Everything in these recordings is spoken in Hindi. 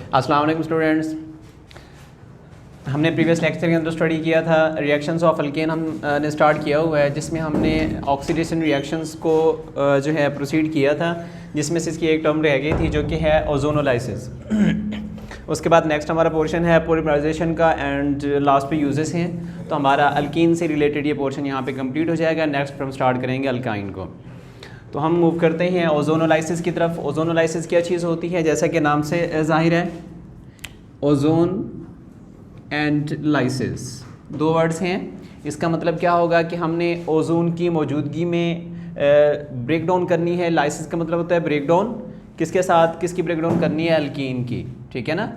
अस्सलाम वालेकुम स्टूडेंट्स। हमने प्रीवियस लेक्चर के अंदर स्टडी किया था रिएक्शंस ऑफ अल्केन हमने स्टार्ट किया हुआ है, जिसमें हमने ऑक्सीडेशन रिएक्शंस को जो है प्रोसीड किया था, जिसमें से इसकी एक टर्म रह गई थी जो कि है ओजोनोलाइसिस। उसके बाद नेक्स्ट हमारा पोर्शन है पॉलीमराइजेशन का एंड लास्ट पे यूजेस हैं। तो हमारा अल्कीन से रिलेटेड ये पोर्शन यहाँ पे कंप्लीट हो जाएगा। नेक्स्ट हम स्टार्ट करेंगे अल्काइन को। तो हम मूव करते हैं ओजोनोलाइसिस की तरफ। ओजोनोलाइसिस क्या चीज़ होती है? जैसा कि नाम से जाहिर है, ओजोन एंड लाइसिस दो वर्ड्स हैं। इसका मतलब क्या होगा कि हमने ओजोन की मौजूदगी में ब्रेक डाउन करनी है। लाइसिस का मतलब होता है ब्रेक डाउन। किसके साथ किसकी ब्रेक डाउन करनी है? अल्कीन की, ठीक है ना।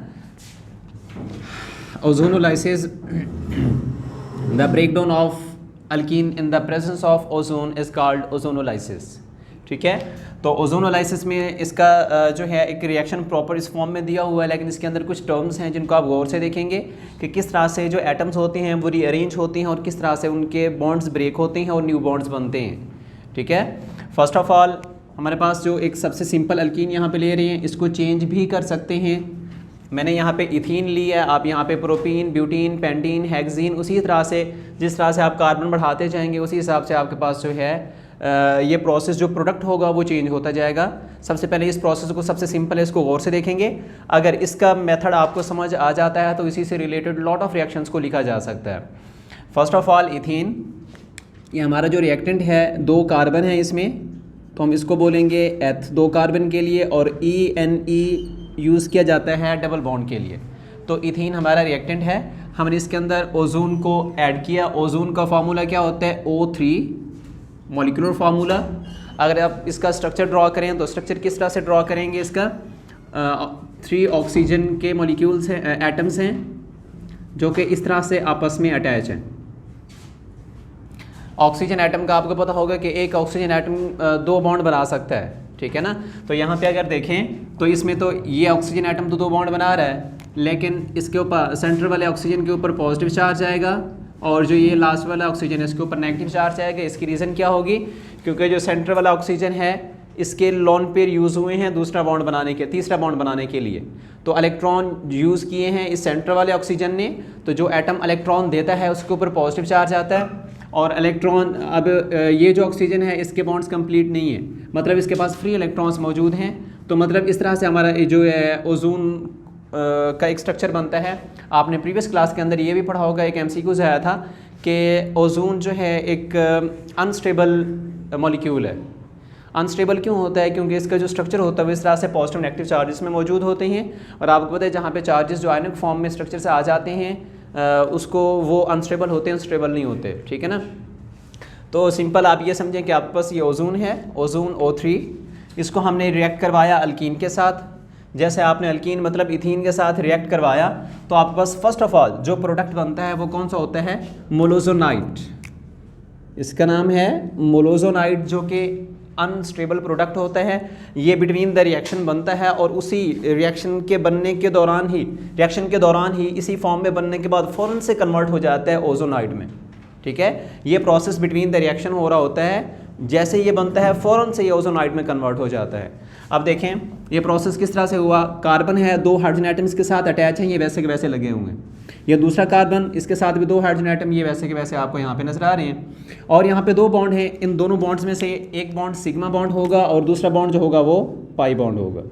Ozonolysis, the break down of alkene in the presence of ozone is called ozonolysis, ठीक है। तो ओजोनोलाइसिस में इसका जो है एक रिएक्शन प्रॉपर इस फॉर्म में दिया हुआ है, लेकिन इसके अंदर कुछ टर्म्स हैं जिनको आप गौर से देखेंगे कि किस तरह से जो एटम्स होते हैं वो रीअरेंज होती हैं और किस तरह से उनके बॉन्ड्स ब्रेक होते हैं और न्यू बॉन्ड्स बनते हैं, ठीक है। फर्स्ट ऑफ ऑल हमारे पास जो एक सबसे सिंपल अल्कीन यहाँ पे ले रहे हैं, इसको चेंज भी कर सकते हैं। मैंने यहाँ पे इथीन ली है, आप यहाँ पे प्रोपीन, ब्यूटीन, पेंटीन, हेक्सीन, उसी तरह से जिस तरह से आप कार्बन बढ़ाते जाएंगे उसी हिसाब से आपके पास जो है ये प्रोसेस जो प्रोडक्ट होगा वो चेंज होता जाएगा। सबसे पहले इस प्रोसेस को, सबसे सिंपल है, इसको गौर से देखेंगे। अगर इसका मेथड आपको समझ आ जाता है तो इसी से रिलेटेड लॉट ऑफ रिएक्शंस को लिखा जा सकता है। फर्स्ट ऑफ ऑल इथीन, ये हमारा जो रिएक्टेंट है, दो कार्बन है इसमें, तो हम इसको बोलेंगे एथ, दो कार्बन के लिए, और ENE यूज़ किया जाता है डबल बॉन्ड के लिए। तो इथीन हमारा रिएक्टेंट है। हमने इसके अंदर ओजोन को ऐड किया। ओजोन का फार्मूला क्या होता है? O3 molecular formula. अगर आप इसका स्ट्रक्चर ड्रॉ करें तो स्ट्रक्चर किस तरह से ड्रॉ करेंगे? इसका 3 ऑक्सीजन के मॉलिक्यूल्स हैं, एटम्स हैं, जो कि इस तरह से आपस में अटैच हैं। ऑक्सीजन एटम का आपको पता होगा कि एक ऑक्सीजन एटम 2 बॉन्ड बना सकता है, ठीक है ना। तो यहाँ पे अगर देखें तो इसमें तो ये ऑक्सीजन एटम तो 2 बॉन्ड बना रहा है, लेकिन इसके ऊपर सेंटर वाले ऑक्सीजन के ऊपर पॉजिटिव चार्ज आएगा और जो ये लास्ट वाला ऑक्सीजन है इसके ऊपर नेगेटिव चार्ज आएगा। इसकी रीज़न क्या होगी? क्योंकि जो सेंटर वाला ऑक्सीजन है इसके लोन पेयर यूज़ हुए हैं दूसरा बॉन्ड बनाने के, तीसरा बॉन्ड बनाने के लिए। तो इलेक्ट्रॉन यूज़ किए हैं इस सेंटर वाले ऑक्सीजन ने, तो जो एटम इलेक्ट्रॉन देता है उसके ऊपर पॉजिटिव चार्ज आता है। और इलेक्ट्रॉन, अब ये जो ऑक्सीजन है इसके बॉन्ड्स कंप्लीट नहीं है, मतलब इसके पास फ्री इलेक्ट्रॉन्स मौजूद हैं। तो मतलब इस तरह से हमारा जो है ओजोन का एक स्ट्रक्चर बनता है। आपने प्रीवियस क्लास के अंदर ये भी पढ़ा होगा, एक MCQ आया था कि ओजोन जो है एक अनस्टेबल मॉलिक्यूल है। अनस्टेबल क्यों होता है? क्योंकि इसका जो स्ट्रक्चर होता है वो इस तरह से पॉजिटिव नेगेटिव चार्जेस में मौजूद होते हैं, और आपको पता है जहाँ पे चार्जेस जो आयनिक फॉर्म में स्ट्रक्चर से आ जाते हैं उसको वो अनस्टेबल होते हैं, स्टेबल नहीं होते, ठीक है ना। तो सिंपल आप ये समझें कि आपके पास ये ओजोन है, ओजोन O3, इसको हमने रिएक्ट करवाया अल्कीन के साथ। जैसे आपने अल्कीन मतलब इथीन के साथ रिएक्ट करवाया तो आपके पास फर्स्ट ऑफ ऑल जो प्रोडक्ट बनता है वो कौन सा होता है? मोलोजोनाइड। इसका नाम है मोलोजोनाइड, जो कि अनस्टेबल प्रोडक्ट होता है। ये बिटवीन द रिएक्शन बनता है और उसी रिएक्शन के बनने के दौरान ही इसी फॉर्म में बनने के बाद फ़ौरन से कन्वर्ट हो जाता है ओजोनाइड में, ठीक है। ये प्रोसेस बिटवीन द रिएक्शन हो रहा होता है, जैसे ये बनता है फ़ौरन से ये ओजोनाइड में कन्वर्ट हो जाता है। अब देखें ये प्रोसेस किस तरह से हुआ। कार्बन है, 2 हाइड्रोजन एटम्स के साथ अटैच हैं, ये वैसे के वैसे लगे हुए हैं। ये दूसरा कार्बन, इसके साथ भी 2 हाइड्रोजन एटम, ये वैसे के वैसे आपको यहाँ पे नजर आ रहे हैं। और यहाँ पे 2 बॉन्ड हैं, इन दोनों बॉन्ड्स में से एक बॉन्ड सिग्मा बॉन्ड होगा और दूसरा बॉन्ड जो होगा वो पाई बॉन्ड होगा।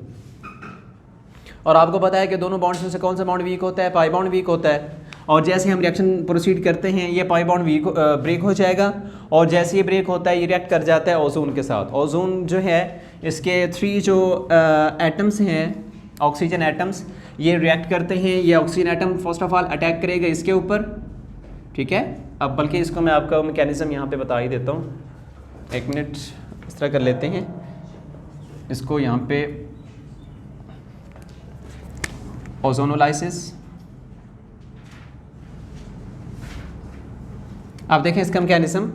और आपको पता है कि दोनों बॉन्ड्स में से कौन सा बॉन्ड वीक होता है? पाई बॉन्ड वीक होता है। और जैसे हम रिएक्शन प्रोसीड करते हैं ये पाई बॉन्ड ब्रेक हो जाएगा, और जैसे ये ब्रेक होता है ये रिएक्ट कर जाता है ओजोन के साथ। ओजोन जो है इसके 3 जो एटम्स हैं, ऑक्सीजन एटम्स, ये रिएक्ट करते हैं। ये oxygen atom first of all attack करेगा इसके ऊपर, ठीक है। अब बल्कि इसको मैं आपका मैकेनिज्म यहाँ पे बता ही देता हूँ। 1 मिनट इस तरह कर लेते हैं इसको। यहाँ पे ओजोनोलाइसिस, आप देखें इसका मैकेनिज्म,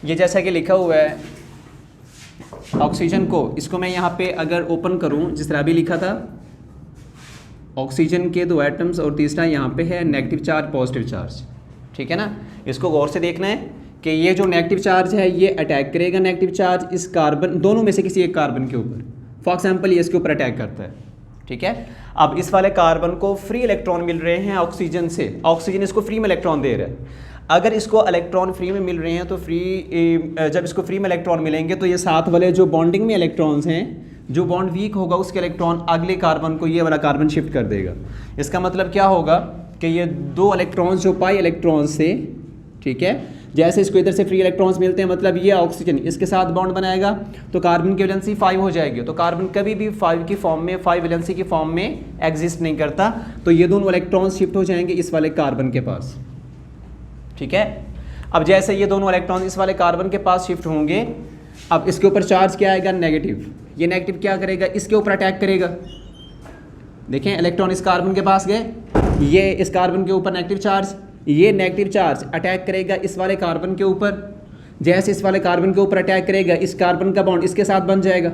ये जैसा कि लिखा हुआ है ऑक्सीजन को, इसको मैं यहाँ पे अगर ओपन करूँ जिस तरह भी लिखा था, ऑक्सीजन के 2 एटम्स और तीसरा यहाँ पे है नेगेटिव चार्ज पॉजिटिव चार्ज, ठीक है ना। इसको गौर से देखना है कि ये जो नेगेटिव चार्ज है ये अटैक करेगा नेगेटिव चार्ज इस कार्बन, दोनों में से किसी एक कार्बन के ऊपर। फॉर एग्जांपल ये इसके ऊपर अटैक करता है, ठीक है। अब इस वाले कार्बन को फ्री इलेक्ट्रॉन मिल रहे हैं ऑक्सीजन से, ऑक्सीजन इसको फ्री में इलेक्ट्रॉन दे रहा है। अगर इसको इलेक्ट्रॉन फ्री में मिल रहे हैं तो जब इसको फ्री में इलेक्ट्रॉन मिलेंगे तो ये साथ वाले जो बॉन्डिंग में इलेक्ट्रॉन्स हैं, जो बॉन्ड वीक होगा उसके इलेक्ट्रॉन अगले कार्बन को ये वाला कार्बन शिफ्ट कर देगा। इसका मतलब क्या होगा कि ये 2 इलेक्ट्रॉन्स जो पाई इलेक्ट्रॉन्स से, ठीक है, जैसे इसको इधर से फ्री इलेक्ट्रॉन्स मिलते हैं, मतलब ये ऑक्सीजन इसके साथ बॉन्ड बनाएगा तो कार्बन की वैलेंसी 5 हो जाएगी। तो कार्बन कभी भी 5 की फॉर्म में, 5 वैलेंसी की फॉर्म में एग्जिस्ट नहीं करता। तो ये दोनों इलेक्ट्रॉन्स शिफ्ट हो जाएंगे इस वाले कार्बन के पास, ठीक है। अब जैसे ये दोनों इलेक्ट्रॉन इस वाले कार्बन के पास शिफ्ट होंगे, अब इसके ऊपर चार्ज क्या आएगा, नेगेटिव। ये नेगेटिव क्या करेगा, इसके ऊपर अटैक करेगा। देखें इलेक्ट्रॉन इस कार्बन के पास गए, ये इस कार्बन के ऊपर नेगेटिव चार्ज, ये नेगेटिव चार्ज अटैक करेगा इस वाले कार्बन के ऊपर। जैसे इस वाले कार्बन के ऊपर अटैक करेगा, इस कार्बन का बॉन्ड इसके साथ बन जाएगा,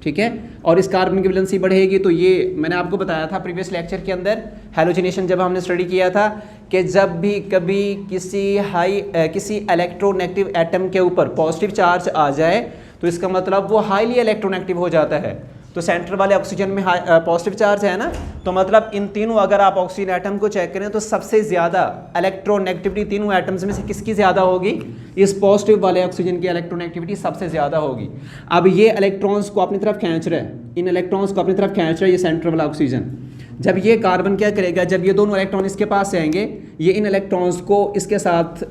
ठीक है। और इस कार्बन की वैलेंसी बढ़ेगी। तो ये मैंने आपको बताया था प्रीवियस लेक्चर के अंदर, हैलोजिनेशन जब हमने स्टडी किया था, कि जब भी कभी किसी इलेक्ट्रोनेगेटिव एटम के ऊपर पॉजिटिव चार्ज आ जाए तो इसका मतलब वो हाईली इलेक्ट्रोनेगेटिव हो जाता है। तो सेंटर वाले ऑक्सीजन में पॉजिटिव चार्ज है ना, तो मतलब इन तीनों अगर आप ऑक्सीजन एटम को चेक करें तो सबसे ज़्यादा इलेक्ट्रोनेगेटिविटी तीनों एटम्स में से किसकी ज़्यादा होगी, इस पॉजिटिव वाले ऑक्सीजन की इलेक्ट्रोनेगेटिविटी सबसे ज़्यादा होगी। अब ये इलेक्ट्रॉन्स को अपनी तरफ खींच रहा है, इन इलेक्ट्रॉन्स को अपनी तरफ खींच रहा है ये सेंटर वाला ऑक्सीजन। जब ये कार्बन क्या करेगा, जब ये दोनों इलेक्ट्रॉन इसके पास आएंगे, ये इन इलेक्ट्रॉन्स को इसके साथ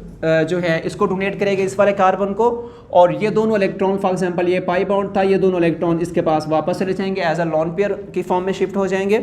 जो है इसको डोनेट करेगा इस वाले कार्बन को, और ये दोनों इलेक्ट्रॉन, फॉर एग्जांपल ये पाई बॉन्ड था, ये दोनों इलेक्ट्रॉन इसके पास वापस चले जाएंगे, एज अ लॉन पेयर की फॉर्म में शिफ्ट हो जाएंगे।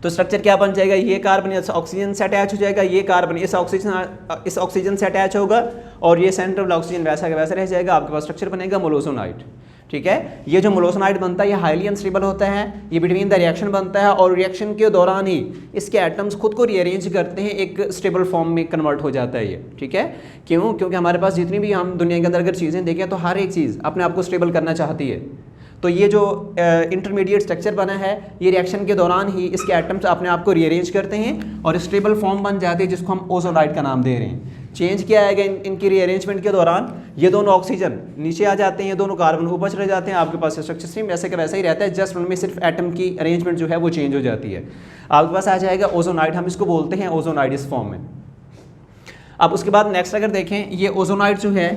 तो स्ट्रक्चर क्या बन जाएगा, ये कार्बन इस ऑक्सीजन से अटैच हो जाएगा, ये कार्बन इस ऑक्सीजन से अटैच होगा, और ये सेंटर वाला ऑक्सीजन वैसा का वैसा रह जाएगा। आपके पास स्ट्रक्चर बनेगा मोलोसोनाइड, ठीक है। ये जो मोलोसोनाइड बनता है ये हाईली अनस्टेबल होता है, ये बिटवीन द रिएक्शन बनता है, और रिएक्शन के दौरान ही इसके एटम्स खुद को रीअरेंज करते हैं, एक स्टेबल फॉर्म में कन्वर्ट हो जाता है ये, ठीक है। क्यों, क्योंकि हमारे पास जितनी भी हम दुनिया के अंदर अगर चीज़ें देखें तो हर एक चीज़ अपने आप को स्टेबल करना चाहती है। तो ये जो इंटरमीडिएट स्ट्रक्चर बना है, ये रिएक्शन के दौरान ही इसके एटम्स अपने आप को रीअरेंज करते हैं और स्टेबल फॉर्म बन जाती है, जिसको हम ओजोनाइड का नाम दे रहे हैं। चेंज क्या आएगा इनकी रीअरेंजमेंट के दौरान, ये दोनों ऑक्सीजन नीचे आ जाते हैं, ये दोनों कार्बन ऊपर चले जाते हैं। आपके पास स्ट्रक्चर सेम वैसे का वैसा ही रहता है, जस्ट उनमें सिर्फ एटम की अरेंजमेंट जो है वो चेंज हो जाती है। आपके पास आ जाएगा ओजोनाइड, हम इसको बोलते हैं ओजोनाइड इस फॉर्म में। अब उसके बाद नेक्स्ट अगर देखें, ये ओजोनाइड जो है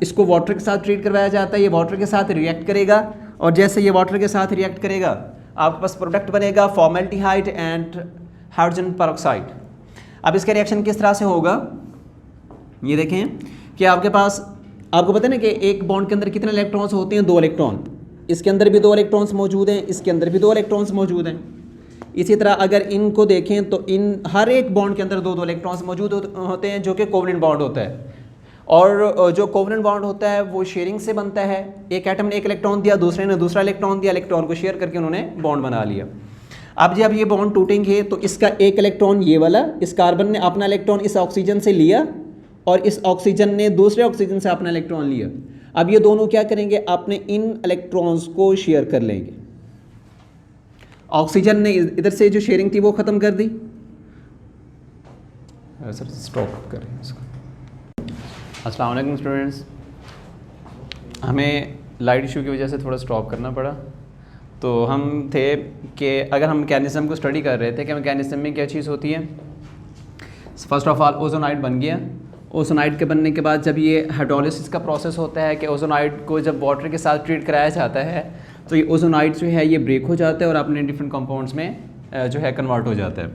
इसको वाटर के साथ ट्रीट करवाया जाता है, ये वाटर के साथ रिएक्ट करेगा, और जैसे ये वाटर के साथ रिएक्ट करेगा आपके पास प्रोडक्ट बनेगा फॉर्मेल्डिहाइड एंड हाइड्रोजन पेरोक्साइड। अब इसका रिएक्शन किस तरह से होगा, ये देखें कि आपके पास, आपको पता है ना कि एक बॉन्ड के अंदर कितने इलेक्ट्रॉन्स होते हैं, 2 इलेक्ट्रॉन। इसके अंदर भी 2 इलेक्ट्रॉन्स मौजूद हैं, इसके अंदर भी 2 इलेक्ट्रॉन्स मौजूद हैं। इसी तरह अगर इनको देखें तो इन हर एक बॉन्ड के अंदर 2 इलेक्ट्रॉन्स मौजूद होते हैं, जो कि कोवलेंट बॉन्ड होता है। और जो कोवलेंट बॉन्ड होता है वो शेयरिंग से बनता है, एक एटम ने एक इलेक्ट्रॉन दिया, दूसरे ने दूसरा इलेक्ट्रॉन दिया, इलेक्ट्रॉन को शेयर करके उन्होंने बॉन्ड बना लिया। अब जब ये बॉन्ड टूटेंगे तो इसका एक इलेक्ट्रॉन, ये वाला, इस कार्बन ने अपना इलेक्ट्रॉन इस ऑक्सीजन से लिया, और इस ऑक्सीजन ने दूसरे ऑक्सीजन से अपना इलेक्ट्रॉन लिया। अब ये दोनों क्या करेंगे, अपने इन इलेक्ट्रॉन्स को शेयर कर लेंगे। ऑक्सीजन ने इधर से जो शेयरिंग थी वो ख़त्म कर दी। सर स्टॉप करें इसको। अस्सलाम वालेकुम स्टूडेंट्स, हमें लाइट इशू की वजह से थोड़ा स्टॉप करना पड़ा। तो हम थे कि अगर हम मैकेनिज़्म को स्टडी कर रहे थे कि मैकेनिज़्म में क्या चीज़ होती है। फर्स्ट ऑफ ऑल ओजोनाइड बन गया। ओजोनाइड के बनने के बाद जब ये हाइड्रोलिसिस का प्रोसेस होता है कि ओजोनाइड को जब वाटर के साथ ट्रीट कराया जाता है तो ये ओजोनाइड जो है ये ब्रेक हो जाता है और अपने डिफरेंट कंपाउंड्स में जो है कन्वर्ट हो जाता है।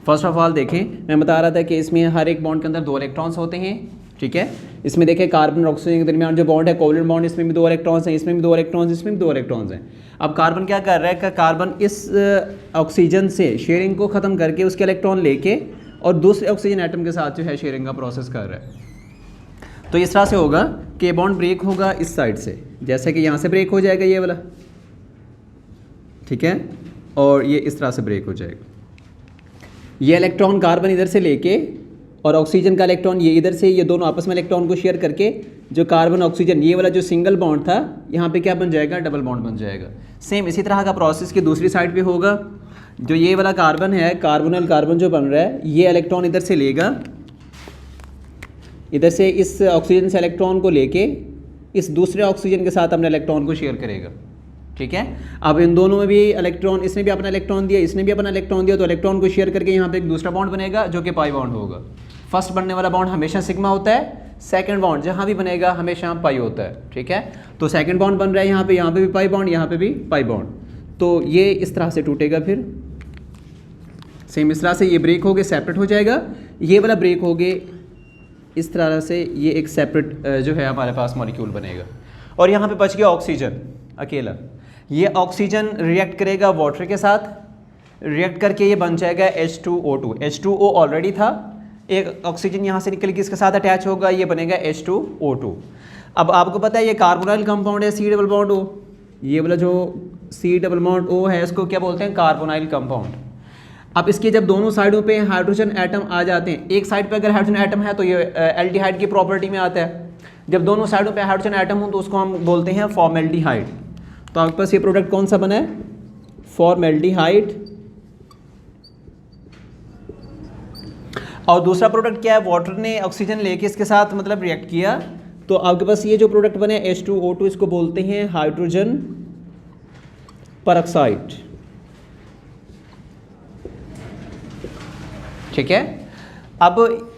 फर्स्ट ऑफ ऑल देखें, मैं बता रहा था कि इसमें हर एक बॉन्ड के अंदर 2 इलेक्ट्रॉन्स होते हैं, ठीक है। इसमें देखें कार्बन और ऑक्सीजन के दरमियान जो बॉन्ड है कोवलेंट बॉन्ड, इसमें भी 2 इलेक्ट्रॉन्स हैं, इसमें भी 2 इलेक्ट्रॉन्स, इसमें भी 2 इलेक्ट्रॉन्स हैं। अब कार्बन क्या कर रहा है कि कार्बन इस ऑक्सीजन से शेयरिंग को ख़त्म करके उसके इलेक्ट्रॉन लेके और दूसरे ऑक्सीजन एटम के साथ जो है शेयरिंग का प्रोसेस कर रहा है। तो इस तरह से होगा कि बॉन्ड ब्रेक होगा इस साइड से, जैसे कि यहाँ से ब्रेक हो जाएगा ये वाला, ठीक है, और ये इस तरह से ब्रेक हो जाएगा। ये इलेक्ट्रॉन कार्बन इधर से लेके और ऑक्सीजन का इलेक्ट्रॉन ये इधर से, ये दोनों आपस में इलेक्ट्रॉन को शेयर करके जो कार्बन ऑक्सीजन ये वाला जो सिंगल बॉन्ड था यहाँ पे क्या बन जाएगा, डबल बॉन्ड बन जाएगा। सेम इसी तरह का प्रोसेस की दूसरी साइड पे होगा। जो ये वाला कार्बन है, कार्बोनल कार्बन जो बन रहा है, ये इलेक्ट्रॉन इधर से लेगा, इधर से इस ऑक्सीजन से इलेक्ट्रॉन को लेके इस दूसरे ऑक्सीजन के साथ अपने इलेक्ट्रॉन को शेयर करेगा, ठीक है। अब इन दोनों में भी इलेक्ट्रॉन, इसने भी अपना इलेक्ट्रॉन दिया, इसने भी अपना इलेक्ट्रॉन दिया, तो इलेक्ट्रॉन को शेयर करके यहाँ पे एक दूसरा बॉन्ड बनेगा जो कि पाई बॉन्ड होगा। फर्स्ट बनने वाला बॉन्ड हमेशा सिग्मा होता है, सेकंड बॉन्ड जहाँ भी बनेगा हमेशा पाई होता है, ठीक है। तो सेकंड बॉन्ड बन रहा है यहाँ पे भी पाई बॉन्ड, यहाँ पे भी पाई बॉन्ड, तो ये इस तरह से टूटेगा, फिर सेम इस तरह से ये ब्रेक हो गए, सेपरेट हो जाएगा, ये वाला ब्रेक हो गए, इस तरह से ये एक सेपरेट जो है हमारे पास मॉलिक्यूल बनेगा। और यहाँ पे बच गया ऑक्सीजन अकेला, ये ऑक्सीजन रिएक्ट करेगा वाटर के साथ, रिएक्ट करके ये बन जाएगा H2O2। H2O ऑलरेडी था, एक ऑक्सीजन यहाँ से निकल के इसके साथ अटैच होगा, ये बनेगा H2O2। अब आपको पता है ये कार्बोनाइल कंपाउंड है, C डबल बॉन्ड O, ये वाला जो C डबल बॉन्ड O है इसको क्या बोलते हैं, कार्बोनाइल कंपाउंड। अब इसके जब दोनों साइडों पे हाइड्रोजन एटम आ जाते हैं, एक साइड पे अगर हाइड्रोजन एटम है तो ये एल्डिहाइड की प्रॉपर्टी में आता है, जब दोनों साइडों पे हाइड्रोजन एटम हो तो उसको हम बोलते हैं फॉर्मेल्डिहाइड। तो आपके पास ये प्रोडक्ट कौन सा बना है, फॉर्मेल्डिहाइड। और दूसरा प्रोडक्ट क्या है, वाटर ने ऑक्सीजन लेके इसके साथ मतलब रिएक्ट किया, तो आपके पास ये जो प्रोडक्ट बने H2O2, इसको बोलते हैं हाइड्रोजन परऑक्साइड, ठीक है। अब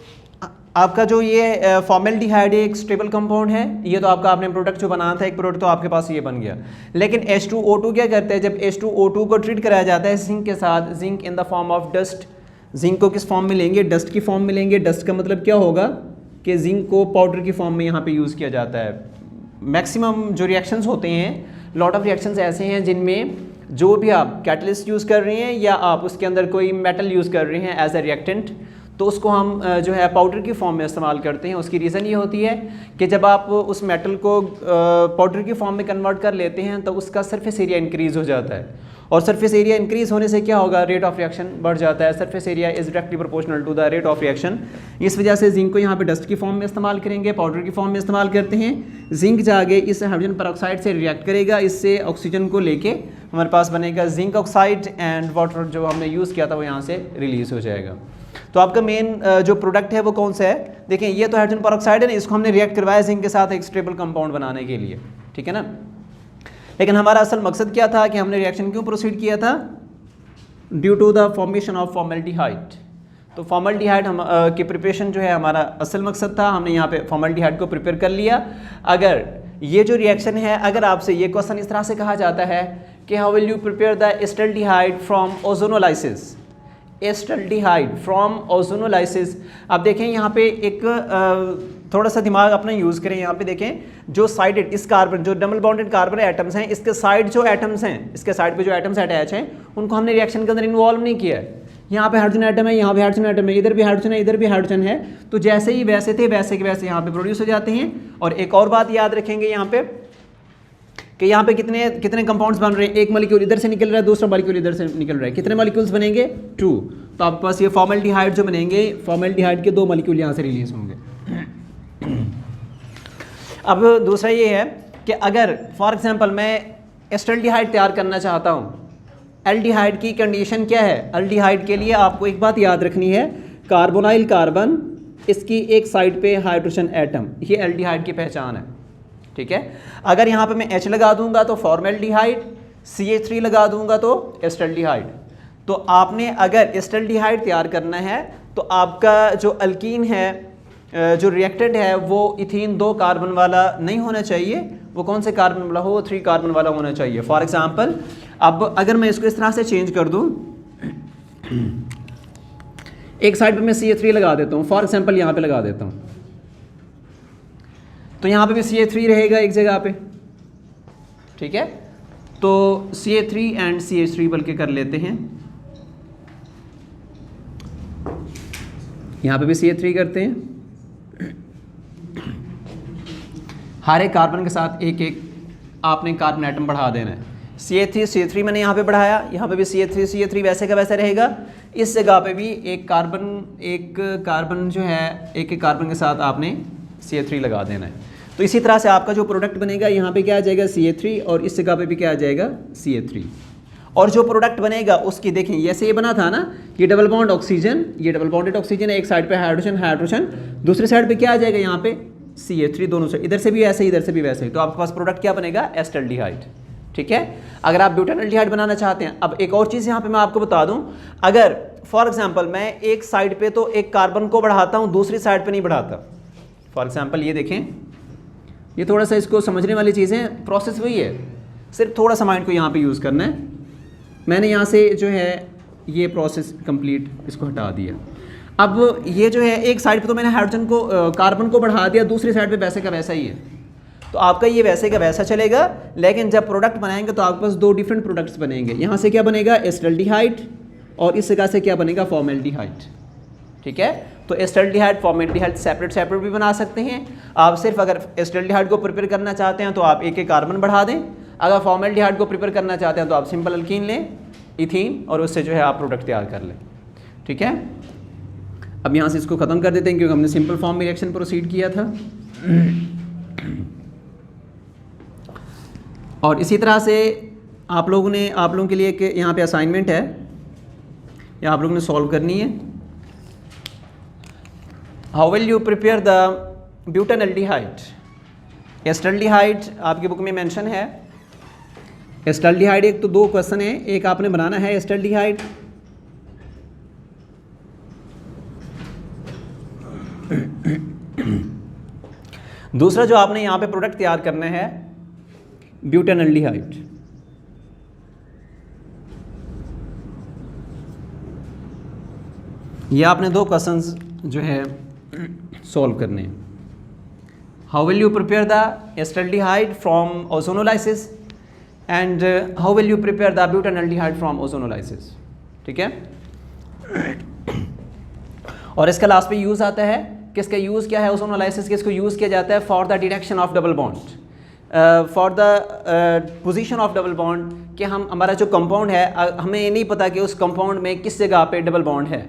आपका जो ये फॉर्मेल्डिहाइड एक स्टेबल कंपाउंड है, ये तो आपका आपने प्रोडक्ट जो बनाना था एक प्रोडक्ट, तो आपके पास ये बन गया। लेकिन H2O2 क्या करते हैं, जब H2O2 को ट्रीट कराया जाता है जिंक के साथ, zinc in the form of dust, zinc को किस फॉर्म में लेंगे, डस्ट की फॉर्म में लेंगे। डस्ट का मतलब क्या होगा कि जिंक को पाउडर की फॉर्म में यहाँ पे यूज़ किया जाता है। मैक्सिमम जो रिएक्शंस होते हैं, लॉट ऑफ रिएक्शंस ऐसे हैं जिनमें जो भी आप कैटलिस्ट यूज़ कर रहे हैं या आप उसके अंदर कोई मेटल यूज़ कर रहे हैं एज ए रिएक्टेंट, तो उसको हम जो है पाउडर की फॉर्म में इस्तेमाल करते हैं। उसकी रीज़न ये होती है कि जब आप उस मेटल को पाउडर की फॉर्म में कन्वर्ट कर लेते हैं तो उसका सरफेस एरिया इंक्रीज़ हो जाता है, और सरफेस एरिया इंक्रीज़ होने से क्या होगा, रेट ऑफ रिएक्शन बढ़ जाता है। Surface area is directly proportional to the rate of reaction. इस वजह से जिंक को यहाँ पे डस्ट की फॉर्म में इस्तेमाल करेंगे, पाउडर की फॉर्म में इस्तेमाल करते हैं। जिंक जाके इस हाइड्रोजन परऑक्साइड से रिएक्ट करेगा, इससे ऑक्सीजन को लेके हमारे पास बनेगा जिंक ऑक्साइड, एंड वाटर जो हमने यूज़ किया था वो यहाँ से रिलीज़ हो जाएगा। तो आपका मेन जो प्रोडक्ट है वो कौन सा है, देखें ये तो हाइड्रोजन परऑक्साइड है ना, इसको हमने रिएक्ट करवाया जिंक के साथ एक स्टेबल कंपाउंड बनाने के लिए, ठीक है ना। लेकिन हमारा असल मकसद क्या था कि हमने रिएक्शन क्यों प्रोसीड किया था, due to the formation of formaldehyde. तो फॉर्मेल्डिहाइड हम की प्रिपरेशन जो है हमारा असल मकसद था, हमने यहाँ पे फॉर्मेल्डिहाइड को प्रिपेयर कर लिया। अगर ये जो रिएक्शन है, अगर आपसे ये क्वेश्चन इस तरह से कहा जाता है कि how will you prepare the acetaldehyde from ozonolysis, acetaldehyde from ozonolysis. अब देखें यहाँ पे एक थोड़ा सा दिमाग अपना यूज़ करें। यहाँ पे देखें जो साइडेड इस कार्बन, जो डबल बॉन्डेड कार्बन एटम्स हैं, इसके साइड जो एटम्स हैं, इसके साइड पे जो एटम्स अटैच हैं, उनको हमने रिएक्शन के अंदर इन्वॉल्व नहीं किया है। यहाँ पे हाइड्रोजन एटम है, यहाँ पे हाइड्रोजन एटम है, इधर भी हाइड्रोजन है, इधर भी हाइड्रोजन है, तो जैसे ही वैसे थे वैसे के वैसे यहाँ पे प्रोड्यूस हो जाते हैं। और एक और बात याद रखेंगे यहाँ पे कि यहाँ पे कितने कितने कंपाउंड्स बन रहे हैं, एक मॉलिक्यूल इधर से निकल रहा है, दूसरा मॉलिक्यूल इधर से निकल रहा है, कितने मॉलिक्यूल्स बनेंगे, 2। तो आपके पास ये फॉर्मेल्डिहाइड जो बनेंगे, फॉर्मेल्डिहाइड के 2 मॉलिक्यूल यहाँ से रिलीज होंगे। अब दूसरा ये है कि अगर फॉर एग्जांपल मैं एस्टल्डिहाइड तैयार करना चाहता हूँ, एल्डिहाइड की कंडीशन क्या है, एल्डिहाइड के लिए आपको एक बात याद रखनी है, कार्बोनाइल कार्बन, इसकी एक साइड पे हाइड्रोजन एटम, ये एल्डिहाइड की पहचान है, ठीक है। अगर यहाँ पे मैं H लगा दूंगा तो फॉर्मेल्डिहाइड, CH3 लगा दूंगा तो एस्टल्डिहाइड। तो आपने अगर एस्टल्डिहाइड तैयार करना है तो आपका जो अल्कीन है, जो रिएक्टेड है, वो इथीन 2 कार्बन वाला नहीं होना चाहिए, वो कौन से कार्बन वाला हो, 3 कार्बन वाला होना चाहिए। फॉर एग्जांपल अब अगर मैं इसको इस तरह से चेंज कर दूं, एक साइड पे मैं CH3 लगा देता हूँ, फॉर एग्जांपल यहाँ पे लगा देता हूँ, तो यहाँ पे भी CH3 रहेगा एक जगह पे, ठीक है। तो CH3 एंड CH3 बल्कि कर लेते हैं, यहाँ पे भी CH3 करते हैं। हर एक कार्बन के साथ एक एक आपने कार्बन एटम बढ़ा देना है। CH3 मैंने यहाँ पे बढ़ाया, यहाँ पे भी CH3 वैसे का वैसा रहेगा। इस जगह पे भी एक कार्बन जो है, एक एक कार्बन के साथ आपने CH3 लगा देना है। तो इसी तरह से आपका जो प्रोडक्ट बनेगा, यहाँ पे क्या आ जाएगा CH3, और इस जगह पे भी क्या आ जाएगा CH3। और जो प्रोडक्ट बनेगा उसकी देखें, जैसे ये बना था ना, ये डबल बॉन्ड ऑक्सीजन, ये डबल बॉन्डेड ऑक्सीजन है, एक साइड पे हाइड्रोजन, दूसरी साइड पे क्या आ जाएगा, यहाँ पे CH3, दोनों से, इधर से भी ऐसे, इधर से भी वैसे। तो आपके पास प्रोडक्ट क्या बनेगा, एस्टल्डिहाइड, ठीक है। अगर आप ब्यूटानल्डिहाइड बनाना चाहते हैं, अब एक और चीज़ यहाँ पे मैं आपको बता दूं, अगर फॉर एग्जांपल मैं एक साइड पे तो एक कार्बन को बढ़ाता हूँ, दूसरी साइड पे नहीं बढ़ाता। फॉर एग्जांपल ये देखें, ये थोड़ा सा इसको समझने वाली चीज़ें, प्रोसेस वही है, सिर्फ थोड़ा सा माइंड को यहाँ पे यूज़ करना है। मैंने यहाँ से जो है ये प्रोसेस कंप्लीट इसको हटा दिया। अब ये जो है एक साइड पे तो मैंने हाइड्रोजन को कार्बन को बढ़ा दिया, दूसरी साइड पे वैसे का वैसा ही है। तो आपका ये वैसे का वैसा चलेगा, लेकिन जब प्रोडक्ट बनाएंगे तो आपके पास दो डिफरेंट प्रोडक्ट्स बनेंगे। यहाँ से क्या बनेगा, एस्टल्डिहाइड, और इस जगह से क्या बनेगा, फॉर्मेल्डिहाइड। ठीक है, तो एस्टल्डिहाइड फॉर्मेल्डिहाइड सेपरेट सेपरेट भी बना सकते हैं आप। सिर्फ अगर एस्टल्डिहाइड को प्रिपेयर करना चाहते हैं तो आप एक एक कार्बन बढ़ा दें, अगर फॉर्मेल्डिहाइड को प्रिपेयर करना चाहते हैं तो आप सिंपल अल्कीन लें, इथीन, और उससे जो है आप प्रोडक्ट तैयार कर लें। ठीक है, अब यहाँ से इसको ख़त्म कर देते हैं क्योंकि हमने सिंपल फॉर्म में रिएक्शन प्रोसीड किया था। और इसी तरह से आप लोगों के लिए एक यहाँ पे असाइनमेंट है, या आप लोगों ने सॉल्व करनी है। How will you prepare the butanaldehyde. Acetaldehyde आपकी बुक में मेंशन है। एस्टल्डिहाइड एक तो दो क्वेश्चन है, एक आपने बनाना है एस्टल्डिहाइड, दूसरा जो आपने यहाँ पे प्रोडक्ट तैयार करना है ब्यूटानल्डिहाइड। ये आपने दो क्वेश्चंस जो है सॉल्व करने हैं। How will you prepare the acetaldehyde from ozonolysis and how will you prepare the butanaldehyde from ozonolysis. ठीक है, और इसका लास्ट पे यूज़ आता है, किसका यूज़ क्या है, ओजोनोलाइसिस किसको यूज़ किया जाता है, for the detection of double bond, for the position of double bond, कि हम हमारा जो कंपाउंड है हमें ये नहीं पता कि उस कंपाउंड में किस जगह पे डबल बॉन्ड है,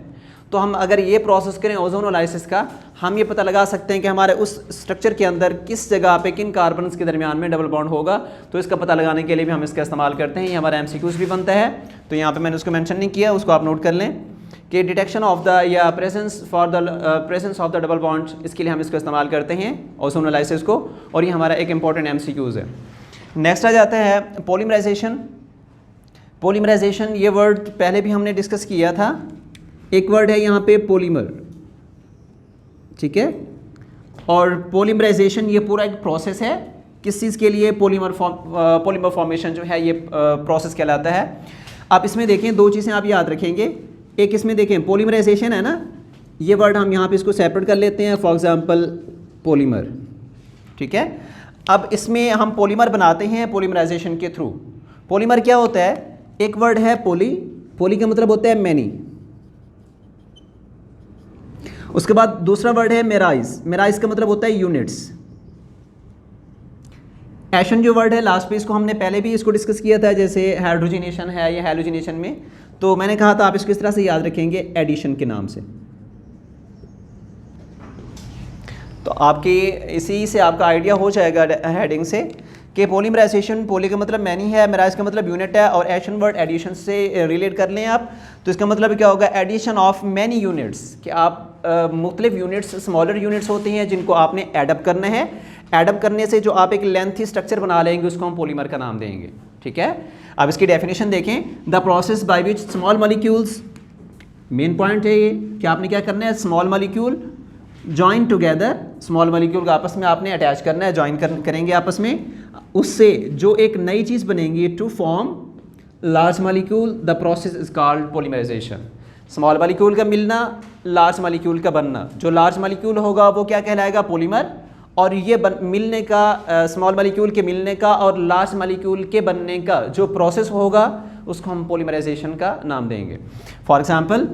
तो हम अगर ये प्रोसेस करें ओजोनोलाइसिस का, हम ये पता लगा सकते हैं कि हमारे उस स्ट्रक्चर के अंदर किस जगह पे किन कार्बन्स के दरमियान में डबल बॉन्ड होगा। तो इसका पता लगाने के लिए भी हम इसका इस्तेमाल करते हैं। ये हमारा MCQs भी बनता है, तो यहाँ पे मैंने उसको मेंशन नहीं किया, उसको आप नोट कर लें कि डिटेक्शन ऑफ द या presence for the presence of the double bond, इसके लिए हम इसको इस्तेमाल करते हैं ओजोनोलाइसिस को, और ये हमारा एक इंपॉर्टेंट MCQs है। नेक्स्ट आ जाता है पॉलीमराइजेशन। पॉलीमराइजेशन ये वर्ड पहले भी हमने डिस्कस किया था। एक वर्ड है यहाँ पे पॉलीमर, ठीक है, और पॉलीमराइजेशन ये पूरा एक प्रोसेस है। किस चीज़ के लिए, पॉलीमर फॉर्मेशन जो है ये प्रोसेस कहलाता है। आप इसमें देखें, दो चीज़ें आप याद रखेंगे, एक इसमें देखें पॉलीमराइजेशन है ना, ये वर्ड हम यहाँ पे इसको सेपरेट कर लेते हैं, फॉर एग्जांपल पॉलीमर। ठीक है, अब इसमें हम पॉलीमर बनाते हैं पॉलीमराइजेशन के थ्रू। पॉलीमर क्या होता है, एक वर्ड है पॉली, पॉली का मतलब होता है मैनी, उसके बाद दूसरा वर्ड है मेराइज, मेराइज का मतलब होता है यूनिट्स। एशन जो वर्ड है लास्ट पे, इसको हमने पहले भी इसको डिस्कस किया था, जैसे हाइड्रोजिनेशन है या हैलोजिनेशन में, तो मैंने कहा था आप इसको इस तरह से याद रखेंगे एडिशन के नाम से। तो आपकी इसी से आपका आइडिया हो जाएगा हेडिंग से कि पॉलीमराइजेशन, पॉली का मतलब मैनी है, मेराइज का मतलब यूनिट है, और एशन वर्ड एडिशन से रिलेट कर लें आप, तो इसका मतलब क्या होगा, एडिशन ऑफ मैनी यूनिट्स, कि आप मुख्तलिफ यूनिट्स, स्मॉलर यूनिट्स होती हैं जिनको आपने एडअप करना है। एडअप करने से जो आप एक लेंथी स्ट्रक्चर बना लेंगे उसको हम पॉलीमर का नाम देंगे। ठीक है, अब इसकी डेफिनेशन देखें, the process by which small molecules, main point है ये कि आपने क्या करना है, small molecule join together, small molecule का आपस में आपने अटैच करना है, जॉइन करेंगे आपस में, उससे जो एक नई चीज़ बनेगी to form large molecule, the process is called polymerisation. Small molecule का मिलना, लार्ज मॉलिक्यूल का बनना, जो लार्ज मॉलिक्यूल होगा वो क्या कहलाएगा, पॉलीमर, और ये मिलने का, स्मॉल मॉलिक्यूल के मिलने का और लार्ज मॉलिक्यूल के बनने का जो प्रोसेस होगा उसको हम पॉलीमराइजेशन का नाम देंगे। फॉर एग्जांपल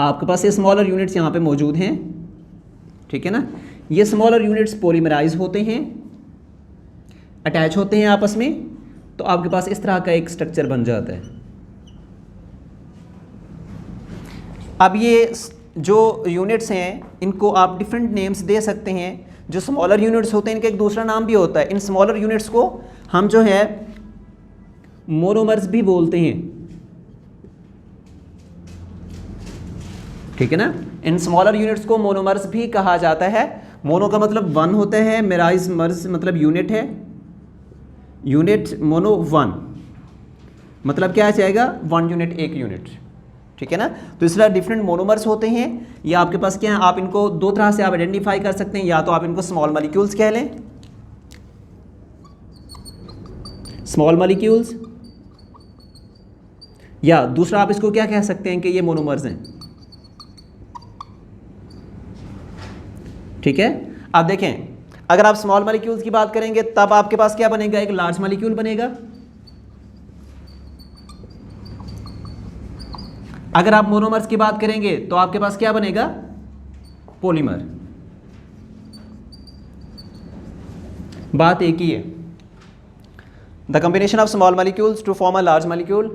आपके पास ये स्मॉलर यूनिट्स यहाँ पे मौजूद हैं, ठीक है ना, ये स्मॉलर यूनिट्स पॉलीमराइज होते हैं, अटैच होते हैं आपस में, तो आपके पास इस तरह का एक स्ट्रक्चर बन जाता है। अब ये जो यूनिट्स हैं इनको आप डिफरेंट नेम्स दे सकते हैं। जो स्मॉलर यूनिट्स होते हैं इनका एक दूसरा नाम भी होता है। इन स्मॉलर यूनिट्स को हम जो है मोनोमर्स भी बोलते हैं, ठीक है ना। इन स्मॉलर यूनिट्स को मोनोमर्स भी कहा जाता है। मोनो का मतलब वन होता है, मेराइज मर्ज मतलब यूनिट है, यूनिट मोनो 1, मतलब क्या आ जाएगा 1 यूनिट, 1 यूनिट, ठीक है ना। तो इस तरह डिफरेंट मोनोमर्स होते हैं। या आपके पास क्या है, आप इनको दो तरह से आप आइडेंटिफाई कर सकते हैं, या तो आप इनको स्मॉल मॉलिक्यूल्स कह लें, स्मॉल मॉलिक्यूल्स, या दूसरा आप इसको क्या कह सकते हैं कि ये मोनोमर्स हैं, ठीक है। आप देखें, अगर आप स्मॉल मॉलिक्यूल्स की बात करेंगे तब आपके पास क्या बनेगा, एक लार्ज मॉलिक्यूल बनेगा। अगर आप मोनोमर्स की बात करेंगे तो आपके पास क्या बनेगा, पॉलीमर। बात एक ही है। The combination of small molecules to form a large molecule,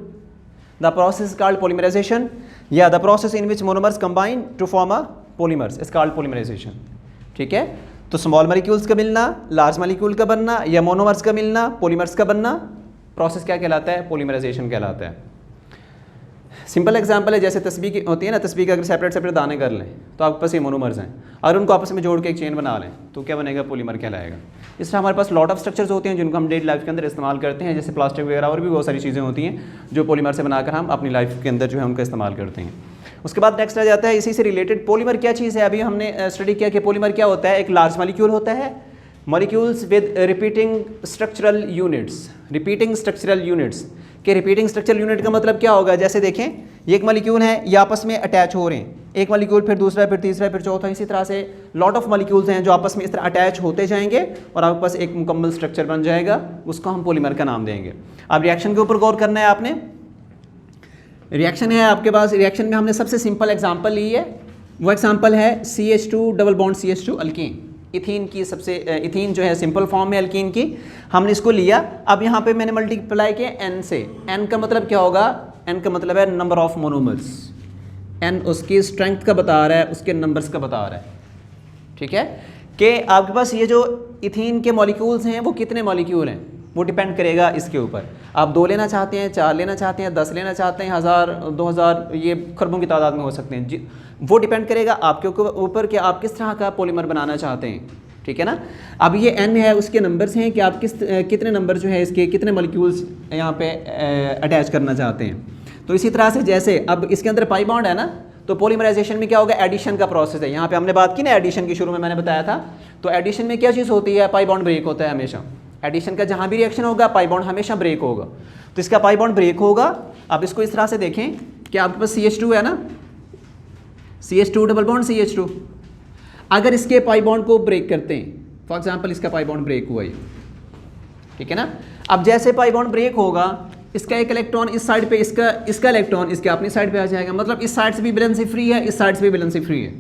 the process is called polymerization, या the process in which monomers combine to form a polymers is called polymerization, ठीक है। तो स्मॉल मॉलिक्यूल्स का मिलना, लार्ज मॉलिक्यूल का बनना, या मोनोमर्स का मिलना, पॉलीमर्स का बनना, प्रोसेस क्या कहलाता है, पॉलीमराइजेशन कहलाता है। सिंपल एग्जांपल है, जैसे तस्बीह की होती है ना, तस्बीह के अगर सेपरेट सेपरेट दाने कर लें तो आपके पास ये मोनोमर्स हैं, और उनको आपस में जोड़ के एक चेन बना लें तो क्या बनेगा, पॉलीमर कहलाएगा। इस तरह हमारे पास लॉट ऑफ स्ट्रक्चर्स होते हैं जिनको हम डेली लाइफ के अंदर इस्तेमाल करते हैं, जैसे प्लास्टिक वगैरह और भी बहुत सारी चीज़ें होती हैं जो पॉलीमर से बनाकर हम अपनी लाइफ के अंदर जो है उनका इस्तेमाल करते हैं। उसके बाद नेक्स्ट आ जाता है इसी से रिलेटेड, पॉलीमर क्या चीज़ है। अभी हमने स्टडी किया कि पॉलीमर क्या होता है, एक लार्ज मॉलिक्यूल होता है, molecules with repeating structural units, repeating structural units के रिपीटिंग स्ट्रक्चरल यूनिट का मतलब क्या होगा, जैसे देखें ये एक मॉलिक्यूल है, ये आपस में अटैच हो रहे हैं, एक मॉलिक्यूल फिर दूसरा फिर तीसरा फिर चौथा, इसी तरह से लॉट ऑफ मॉलिक्यूल्स हैं जो आपस में इस तरह अटैच होते जाएंगे और आपके पास एक मुकम्मल स्ट्रक्चर बन जाएगा, उसको हम पॉलीमर का नाम देंगे। अब रिएक्शन के ऊपर गौर करना है आपने। रिएक्शन है आपके पास, रिएक्शन में हमने सबसे सिंपल एग्जांपल ली है, वो एग्जांपल है CH2 double bond CH2 alkyne, ethene की सबसे इथीन जो है सिंपल फॉर्म में अल्कीन की, हमने इसको लिया। अब यहाँ पे मैंने मल्टीप्लाई किया n से, n का मतलब क्या होगा, n का मतलब है नंबर ऑफ मोनोमर्स, n उसकी स्ट्रेंथ का बता रहा है, उसके नंबर्स का बता रहा है, ठीक है। कि आपके पास ये जो इथीन के मॉलिक्यूल्स हैं वो कितने मॉलिक्यूल हैं, वो डिपेंड करेगा इसके ऊपर। आप 2 लेना चाहते हैं, 4 लेना चाहते हैं, 10 लेना चाहते हैं, 1000 2000, ये खरबों की तादाद में हो सकते हैं, वो डिपेंड करेगा आपके ऊपर कि आप किस तरह का पॉलीमर बनाना चाहते हैं, ठीक है ना। अब ये n है, उसके नंबर्स हैं कि आप कितने नंबर जो है इसके, कितने मॉलिक्यूल्स यहाँ पे अटैच करना चाहते हैं। तो इसी तरह से जैसे अब इसके अंदर पाई बॉन्ड है ना, तो पॉलीमराइजेशन में क्या होगा, एडिशन का प्रोसेस है। यहाँ पे हमने बात की ना एडिशन की, शुरू में मैंने बताया था। तो एडिशन में क्या चीज़ होती है, पाई बॉन्ड ब्रेक होता है हमेशा। एडिशन का जहाँ भी रिएक्शन होगा पाई बॉन्ड हमेशा ब्रेक होगा, तो इसका पाई बॉन्ड ब्रेक होगा। अब इसको इस तरह से देखें कि आपके पास CH2 है ना, CH2 डबल बॉन्ड CH2, अगर इसके पाई बॉन्ड को ब्रेक करते हैं, फॉर एग्जांपल इसका पाई बॉन्ड ब्रेक हुआ ये, ठीक है ना। अब जैसे पाई बॉन्ड ब्रेक होगा, इसका एक इलेक्ट्रॉन इस साइड पे, इसका इलेक्ट्रॉन इसके अपनी साइड पे आ जाएगा, मतलब इस साइड से भी वैलेंसी फ्री है, इस साइड से भी वैलेंसी फ्री है।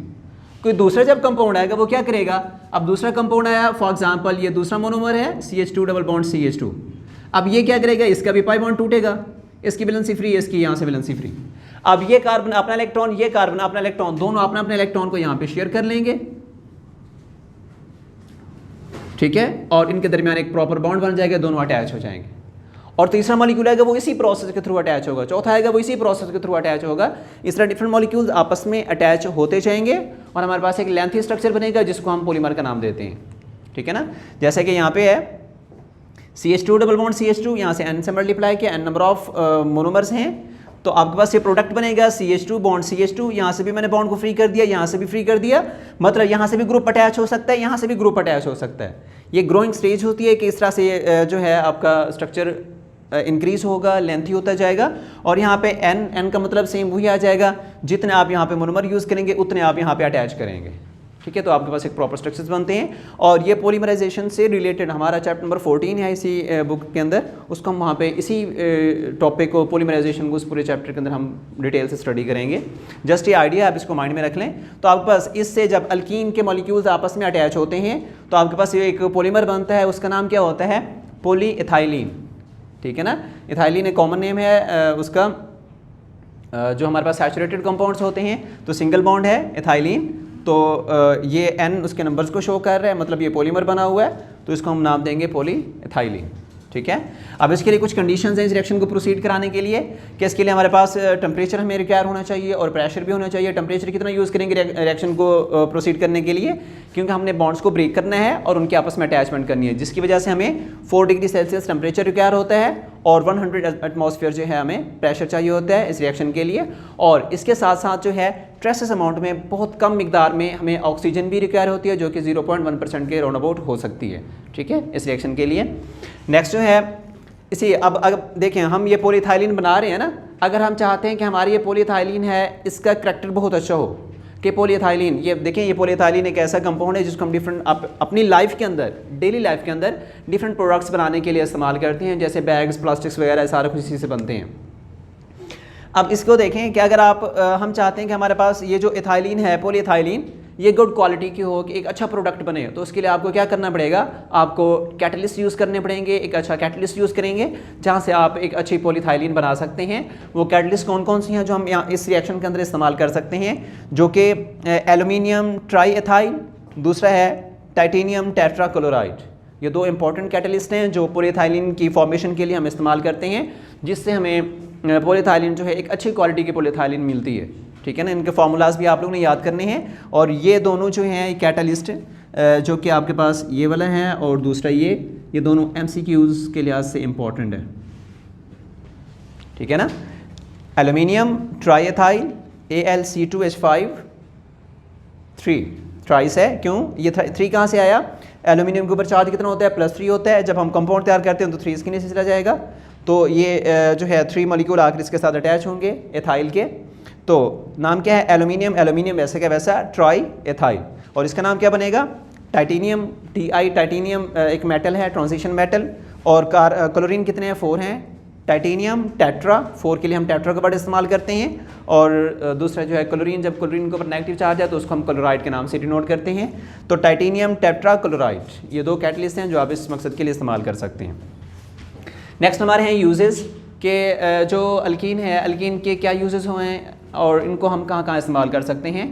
कोई दूसरा जब कंपाउंड आएगा वो क्या करेगा, अब दूसरा कंपाउंड आया, फॉर एग्जांपल ये दूसरा मोनोमर है CH2 डबल बॉन्ड CH2, अब ये क्या करेगा, इसका भी पाई बॉन्ड टूटेगा, इसकी वैलेंसी फ्री है, इसकी यहाँ से वैलेंसी फ्री। अब ये कार्बन अपना इलेक्ट्रॉन, ये कार्बन अपना इलेक्ट्रॉन, दोनों अपना अपने इलेक्ट्रॉन को यहाँ पे शेयर कर लेंगे, ठीक है, और इनके दरमियान एक प्रॉपर बॉन्ड बन जाएगा, दोनों अटैच हो जाएंगे। और तीसरा मॉलिक्यूल आएगा वो इसी प्रोसेस के थ्रू अटैच होगा, चौथा आएगा वो इसी प्रोसेस के थ्रू अटैच होगा। इस तरह डिफरेंट मॉलिक्यूल्स आपस में अटैच होते जाएंगे और हमारे पास एक लेंथी स्ट्रक्चर बनेगा जिसको हम पॉलीमर का नाम देते हैं, ठीक है ना। जैसे कि यहाँ पे है CH2 डबल बॉन्ड CH2, यहाँ से n से मल्टीप्लाई किया, n नंबर ऑफ मोनोमर्स हैं, तो आपके पास ये प्रोडक्ट बनेगा CH2 बॉन्ड CH2, यहाँ से भी मैंने बॉन्ड को फ्री कर दिया, यहाँ से भी फ्री कर दिया, मतलब यहाँ से भी ग्रुप अटैच हो सकता है, यहाँ से भी ग्रुप अटैच हो सकता है। ये ग्रोइंग स्टेज होती है कि इस तरह से जो है आपका स्ट्रक्चर इंक्रीज होगा, लेंथी होता जाएगा, और यहाँ पे n का मतलब सेम वही आ जाएगा, जितने आप यहाँ पे मोनोमर यूज़ करेंगे उतने आप यहाँ पे अटैच करेंगे, ठीक है। तो आपके पास एक प्रॉपर स्ट्रक्चर्स बनते हैं, और ये पॉलीमराइजेशन से रिलेटेड हमारा चैप्टर नंबर 14 है इसी बुक के अंदर, उसको हम वहाँ पे इसी टॉपिक को, पॉलीमराइजेशन को, उस पूरे चैप्टर के अंदर हम डिटेल से स्टडी करेंगे। जस्ट ये आइडिया आप इसको माइंड में रख लें। तो आपके पास इससे जब अल्कीन के मॉलिक्यूल्स आपस में अटैच होते हैं तो आपके पास ये एक पॉलीमर बनता है, उसका नाम क्या होता है, पॉलीइथाइलिन, ठीक है ना। इथाइलिन एक कॉमन नेम है उसका। जो हमारे पास सैचुरेटेड कंपाउंड्स होते हैं तो सिंगल बॉन्ड है इथाइलिन, तो ये n उसके नंबर्स को शो कर रहा है, मतलब ये पॉलीमर बना हुआ है, तो इसको हम नाम देंगे पॉलीइथाइलिन, ठीक है। अब इसके लिए कुछ कंडीशंस हैं इस रिएक्शन को प्रोसीड कराने के लिए कि इसके लिए हमारे पास टेम्परेचर हमें रिक्वायर होना चाहिए और प्रेशर भी होना चाहिए। टेम्परेचर कितना यूज़ करेंगे रिएक्शन को प्रोसीड करने के लिए, क्योंकि हमने बॉन्ड्स को ब्रेक करना है और उनके आपस में अटैचमेंट करनी है, जिसकी वजह से हमें 4 डिग्री सेल्सियस टेम्परेचर रिक्वायर होता है और 100 एटमॉस्फेयर जो है हमें प्रेशर चाहिए होता है इस रिएक्शन के लिए। और इसके साथ साथ जो है ट्रेसेस अमाउंट में बहुत कम मिकदार में हमें ऑक्सीजन भी रिक्वायर होती है, जो कि 0.1% के राउंड अबाउट हो सकती है, ठीक है, इस रिएक्शन के लिए। नेक्स्ट जो है इसी अब देखें, हम ये पॉलीइथाइलिन बना रहे हैं ना, अगर हम चाहते हैं कि हमारी ये पॉलीइथाइलिन है इसका करैक्टर बहुत अच्छा हो कि पॉलीइथाइलिन, ये देखें ये पॉलीइथाइलिन एक ऐसा कंपाउंड है जिसको हम डिफरेंट अपनी लाइफ के अंदर, डेली लाइफ के अंदर डिफरेंट प्रोडक्ट्स बनाने के लिए इस्तेमाल करते हैं, जैसे बैग्स, प्लास्टिक्स वगैरह सारा कुछ इसी से बनते हैं। अब इसको देखें कि अगर हम चाहते हैं कि हमारे पास ये जो इथाइलिन है, पॉलीइथाइलिन, ये गुड क्वालिटी की हो, कि एक अच्छा प्रोडक्ट बने, तो उसके लिए आपको क्या करना पड़ेगा, आपको कैटलिस्ट यूज़ करने पड़ेंगे। एक अच्छा कैटलिस्ट यूज़ करेंगे जहाँ से आप एक अच्छी पॉलीइथाइलिन बना सकते हैं। वो कैटलिस्ट कौन कौन सी हैं जो हम यहाँ इस रिएक्शन के अंदर इस्तेमाल कर सकते हैं, जो कि एल्यूमिनियम ट्राईएथाइल, दूसरा है टाइटेनियम टेट्राक्लोराइड। ये 2 इंपॉर्टेंट कैटलिस्ट हैं जो पॉलीइथाइलिन की फॉर्मेशन के लिए हम इस्तेमाल करते हैं, जिससे हमें पॉलीइथाइलिन जो है एक अच्छी क्वालिटी की पॉलीइथाइलिन मिलती है, ठीक है ना। इनके फार्मूलाज भी आप लोगों ने याद करने हैं। और ये दोनों जो हैं कैटलिस्ट, जो कि आपके पास ये वाला है और दूसरा ये दोनों MCQs के लिहाज से इम्पॉर्टेंट है, ठीक है ना। एल्यूमिनियम ट्राईएथाइल AlC2H5 3 ट्राइस है, क्यों ये 3 कहाँ से आया, एल्यूमिनियम के ऊपर चार्ज कितना होता है, +3 होता है। जब हम कंपाउंड तैयार करते हैं तो 3 इसके नीचे चला जाएगा, तो ये जो है 3 मॉलिक्यूल आकर इसके साथ अटैच होंगे एथाइल के। तो नाम क्या है, एल्यूमिनियम, एल्यूमिनियम वैसे का वैसा ट्राई एथाइल, और इसका नाम क्या बनेगा, टाइटेनियम, Ti। टाइटेनियम एक मेटल है, ट्रांजिशन मेटल। और क्लोरीन कितने हैं, 4 हैं। टाइटेनियम टेट्रा, 4 के लिए हम टेट्रा का वर्ड इस्तेमाल करते हैं। और दूसरा जो है क्लोरीन, जब क्लोरीन के ऊपर नेगेटिव चार्ज है तो उसको हम क्लोराइड के नाम से डिनोट करते हैं। तो टाइटेनियम टेट्रा क्लोराइड, ये 2 कैटलिस्ट हैं जो आप इस मकसद के लिए इस्तेमाल कर सकते हैं। नेक्स्ट हमारे हैं यूजेस के, जो अल्कीन है, अल्कीन के क्या यूजेस हुए हैं और इनको हम कहाँ कहाँ इस्तेमाल कर सकते हैं,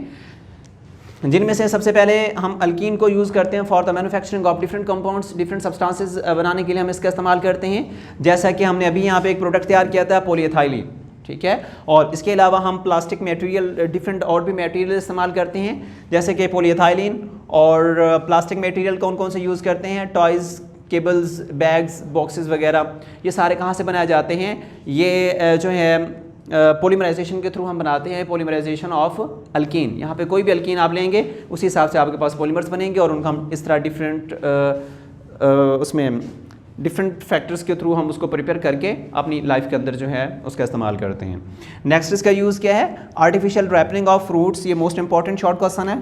जिनमें से सबसे पहले हम अल्कीन को यूज़ करते हैं for the manufacturing of different compounds, different substances बनाने के लिए हम इसका इस्तेमाल करते हैं। जैसा कि हमने अभी यहाँ पे एक प्रोडक्ट तैयार किया था पॉलीइथाइलिन, ठीक है। और इसके अलावा हम प्लास्टिक मटेरियल, डिफरेंट और भी मटेरियल इस्तेमाल करते हैं, जैसे कि पॉलीइथाइलिन। और प्लास्टिक मटेरियल कौन कौन से यूज़ करते हैं, टॉयज़, केबल्स, बैग्स, बॉक्सेस वगैरह, ये सारे कहाँ से बनाए जाते हैं, ये जो है पॉलीमराइजेशन के थ्रू हम बनाते हैं, पॉलीमराइजेशन ऑफ अल्कीन। यहाँ पे कोई भी अल्कीन आप लेंगे उसी हिसाब से आपके पास पॉलीमर्स बनेंगे और उनका हम इस तरह उसमें डिफरेंट फैक्टर्स के थ्रू हम उसको प्रिपेयर करके अपनी लाइफ के अंदर जो है उसका इस्तेमाल करते हैं। नेक्स्ट इसका यूज़ क्या है, आर्टिफिशियल रैपनिंग ऑफ फ्रूट्स, ये मोस्ट इंपॉर्टेंट शॉर्ट क्वेश्चन है,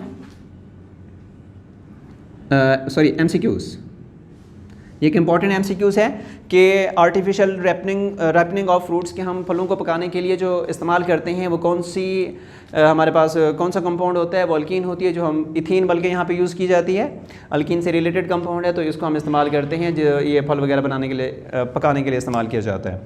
सॉरी MCQs, ये एक इंपॉर्टेंट MCQs है कि आर्टिफिशियल रैपनिंग ऑफ फ्रूट्स के हम फलों को पकाने के लिए जो इस्तेमाल करते हैं वो कौन सी हमारे पास कौन सा कंपाउंड होता है, वो अल्कीन होती है, जो हम इथीन बल्कि यहाँ पे यूज़ की जाती है। अल्कीन से रिलेटेड कंपाउंड है तो इसको हम इस्तेमाल करते हैं, जो ये फल वगैरह बनाने के लिए पकाने के लिए इस्तेमाल किया जाता है।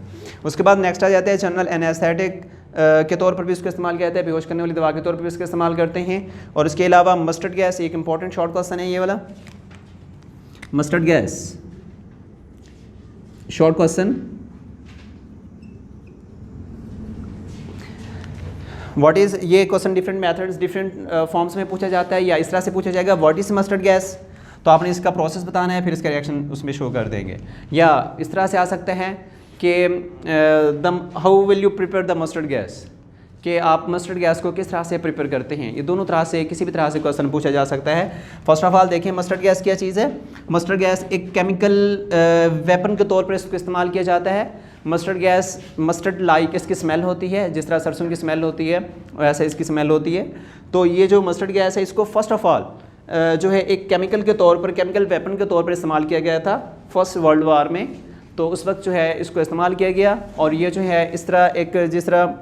उसके बाद नेक्स्ट आ जाता है जनरल एनेस्थेटिक के तौर पर भी इसको इस्तेमाल किया जाता है, बेहोश करने वाली दवा के तौर पर भी इसका इस्तेमाल करते हैं। और इसके अलावा मस्टर्ड गैस, एक इंपॉर्टेंट शॉर्ट क्वेश्चन है ये वाला, mustard gas short question, what is, ये question different methods, different forms में पूछा जाता है, या इस तरह से पूछा जाएगा व्हाट इज़ मस्टर्ड गैस, तो आपने इसका प्रोसेस बताना है, फिर इसका रिएक्शन उसमें शो कर देंगे। या इस तरह से आ सकता है कि how will you prepare the mustard gas, कि आप मस्टर्ड गैस को किस तरह से प्रिपेयर करते हैं। ये दोनों तरह से, किसी भी तरह से क्वेश्चन पूछा जा सकता है। फर्स्ट ऑफ ऑल देखें मस्टर्ड गैस क्या चीज़ है। मस्टर्ड गैस एक केमिकल वेपन के तौर पर इसको इस्तेमाल किया जाता है। मस्टर्ड गैस, मस्टर्ड लाइक इसकी स्मेल होती है, जिस तरह सरसों की स्मेल होती है वैसे इसकी स्मेल होती है। तो ये जो मस्टर्ड गैस है इसको फर्स्ट ऑफ ऑल जो है एक केमिकल के तौर पर, केमिकल वेपन के तौर पर इस्तेमाल किया गया था फर्स्ट वर्ल्ड वार में। तो उस वक्त जो है इसको इस्तेमाल किया गया, और ये जो है इस तरह एक, जिस तरह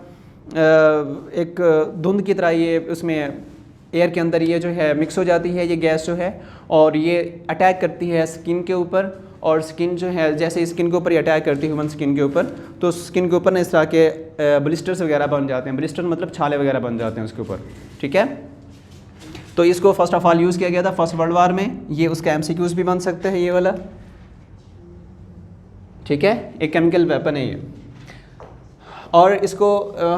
एक धुंध की तरह ये उसमें एयर के अंदर ये जो है मिक्स हो जाती है ये गैस जो है, और ये अटैक करती है स्किन के ऊपर। और स्किन जो है जैसे स्किन के ऊपर ये अटैक करती है ह्यूमन स्किन के ऊपर, तो स्किन के ऊपर ना इस तरह के ब्लिस्टर्स वगैरह बन जाते हैं। ब्लिस्टर मतलब छाले वगैरह बन जाते हैं उसके ऊपर, ठीक है। तो इसको फर्स्ट ऑफ ऑल यूज़ किया गया था फर्स्ट वर्ल्ड वार में। ये उसका MCQs भी बन सकता है ये वाला, ठीक है, एक केमिकल वेपन है ये। और इसको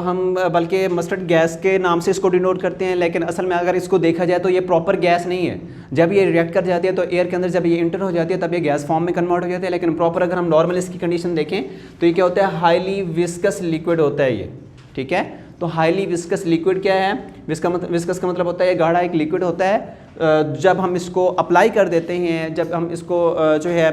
हम बल्कि मस्टर्ड गैस के नाम से इसको डिनोट करते हैं, लेकिन असल में अगर इसको देखा जाए तो ये प्रॉपर गैस नहीं है। जब ये रिएक्ट कर जाती है तो एयर के अंदर जब ये इंटर हो जाती है तब ये गैस फॉर्म में कन्वर्ट हो जाती है, लेकिन प्रॉपर अगर हम नॉर्मल इसकी कंडीशन देखें तो ये क्या होता है, हाईली विस्कस लिक्विड होता है ये। ठीक है, तो हाईली विस्कस लिक्विड क्या है, विस्कस का मतलब होता है ये गाढ़ा एक लिक्विड होता है। जब हम इसको अप्लाई कर देते हैं, जब हम इसको जो है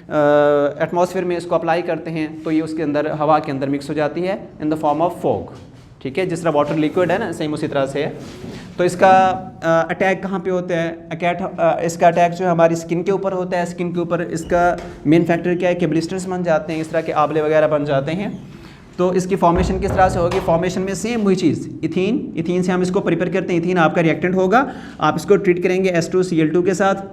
एटमॉस्फेयर में इसको अप्लाई करते हैं तो ये उसके अंदर हवा के अंदर मिक्स हो जाती है in the form of fog. ठीक है, जिस तरह वाटर लिक्विड है ना, सेम उसी तरह से है। तो इसका अटैक कहाँ पे होता है, इसका अटैक जो है हमारी स्किन के ऊपर होता है। स्किन के ऊपर इसका मेन फैक्टर क्या है कि ब्लिस्टर्स बन जाते हैं, इस तरह के आबले वगैरह बन जाते हैं। तो इसकी फॉर्मेशन किस तरह से होगी, फॉर्मेशन में सेम वही चीज़ इथीन से हम इसको प्रिपेयर करते हैं। इथीन आपका रिएक्टेंट होगा, आप इसको ट्रीट करेंगे H2Cl2 के साथ।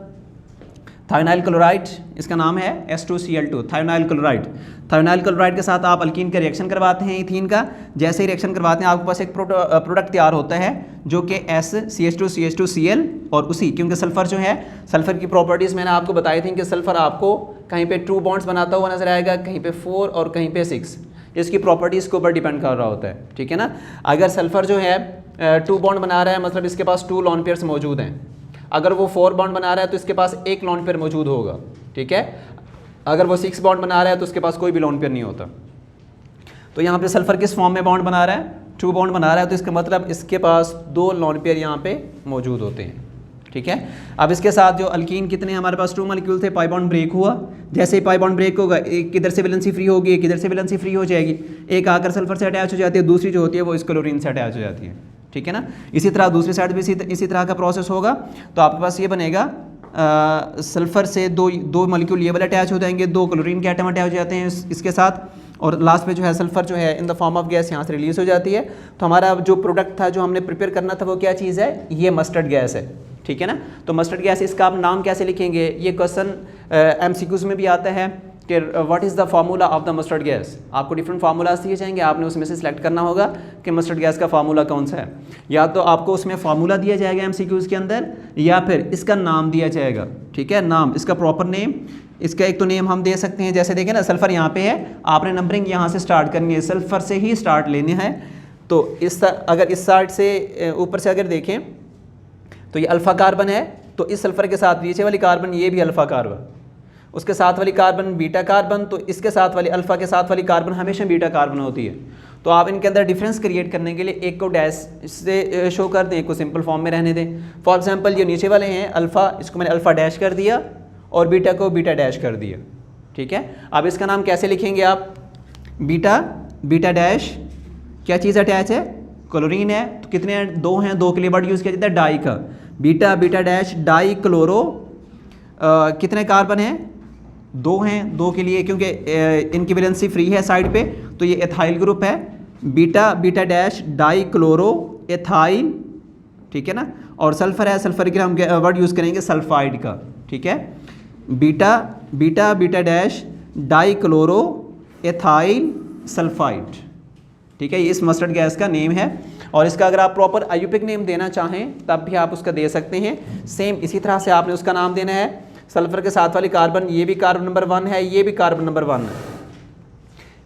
थायोनाइल क्लोराइड इसका नाम है, H2Cl2 thionyl chloride. Thionyl chloride के साथ आप अल्कीन का रिएक्शन करवाते हैं इथीन का। जैसे ही रिएक्शन करवाते हैं आपके पास एक प्रोडक्ट तैयार होता है जो कि SCH2CH2Cl, और उसी क्योंकि सल्फ़र जो है, सल्फ़र की प्रॉपर्टीज़ मैंने आपको बताई थी कि सल्फ़र आपको कहीं पे 2 बॉन्ड्स बनाता हुआ नजर आएगा, कहीं पे 4 और कहीं पे 6। इसकी प्रॉपर्टीज़ के ऊपर डिपेंड कर रहा होता है। ठीक है ना, अगर सल्फ़र जो है 2 बॉन्ड बना रहा है मतलब इसके पास 2 लॉन पेयर्स मौजूद हैं। अगर वो 4 बॉन्ड बना रहा है तो इसके पास 1 लॉन पेयर मौजूद होगा। ठीक है, अगर वो 6 बॉन्ड बना रहा है तो उसके पास कोई भी लॉन पेयर नहीं होता। तो यहाँ पे सल्फ़र किस फॉर्म में बॉन्ड बना रहा है, 2 बॉन्ड बना रहा है, तो इसका मतलब इसके पास 2 लॉन पेयर यहाँ पे मौजूद होते हैं। ठीक है, अब इसके साथ जो अल्कीन कितने हमारे पास 2 मॉलिक्यूल थे, पाई बॉन्ड ब्रेक हुआ। जैसे ही पाई बॉन्ड ब्रेक होगा, एक किधर से वैलेंसी फ्री होगी, एक किधर से वैलेंसी फ्री हो जाएगी, एक आकर सल्फर से अटैच हो जाती है, दूसरी जो होती है वो इस क्लोरीन से अटैच हो जाती है। ठीक है ना, इसी तरह दूसरी साइड भी इसी तरह का प्रोसेस होगा। तो आपके पास ये बनेगा सल्फर से दो मॉलिक्यूल ये वाले अटैच हो जाएंगे, 2 क्लोरीन के एटम अटैच हो जाते हैं इसके साथ, और लास्ट में जो है सल्फर जो है in the form of gas यहाँ से रिलीज हो जाती है। तो हमारा जो प्रोडक्ट था जो हमने प्रिपेयर करना था वो क्या चीज़ है, ये मस्टर्ड गैस है। ठीक है ना, तो मस्टर्ड गैस इसका आप नाम कैसे लिखेंगे, ये क्वेश्चन MCQs में भी आता है कि what is the formula of the mustard gas. आपको डिफरेंट फार्मूलाज दिए जाएंगे, आपने उसमें से सिलेक्ट करना होगा कि मस्टर्ड गैस का फार्मूला कौन सा है। या तो आपको उसमें फार्मूला दिया जाएगा MCQs के अंदर, या फिर इसका नाम दिया जाएगा। ठीक है, नाम, इसका प्रॉपर नेम, इसका एक तो नेम हम दे सकते हैं। जैसे देखें ना, सल्फर यहाँ पे है, आपने नंबरिंग यहाँ से स्टार्ट करनी है, सल्फर से ही स्टार्ट लेनी है। तो अगर इस साइड से ऊपर से अगर देखें तो ये अल्फ़ा कार्बन है, तो इस सल्फ़र के साथ नीचे वाली कार्बन ये भी अल्फ़ा कार्बन, उसके साथ वाली कार्बन बीटा कार्बन, तो इसके साथ वाली अल्फ़ा के साथ वाली कार्बन हमेशा बीटा कार्बन होती है। तो आप इनके अंदर डिफरेंस क्रिएट करने के लिए एक को डैश से शो कर दें, एक को सिंपल फॉर्म में रहने दें। फॉर एग्जांपल ये नीचे वाले हैं अल्फ़ा, इसको मैंने अल्फ़ा डैश कर दिया और बीटा को बीटा डैश कर दिया। ठीक है, अब इसका नाम कैसे लिखेंगे आप, बीटा डैश, क्या चीज़ अटैच है, क्लोरीन है। तो कितने हैं, 2 हैं, 2 के लिए वर्ड यूज़ किया जाता है डाई का, बीटा डैश डाई क्लोरो। कितने कार्बन हैं, 2 हैं, 2 के लिए क्योंकि इनकी वैलेंसी फ्री है साइड पे, तो ये एथाइल ग्रुप है, beta dash die chloro ethyl. ठीक है ना, और सल्फर है, सल्फर के हम वर्ड यूज़ करेंगे सल्फाइड का। ठीक है, beta dash die chloro ethyl sulphide. ठीक है, ये इस मस्टर्ड गैस का नेम है। और इसका अगर आप प्रॉपर आयुपिक नेम देना चाहें तब भी आप उसका दे सकते हैं। सेम इसी तरह से आपने उसका नाम देना है। सल्फर के साथ वाली कार्बन, ये भी कार्बन नंबर 1 है, ये भी कार्बन नंबर 1 है,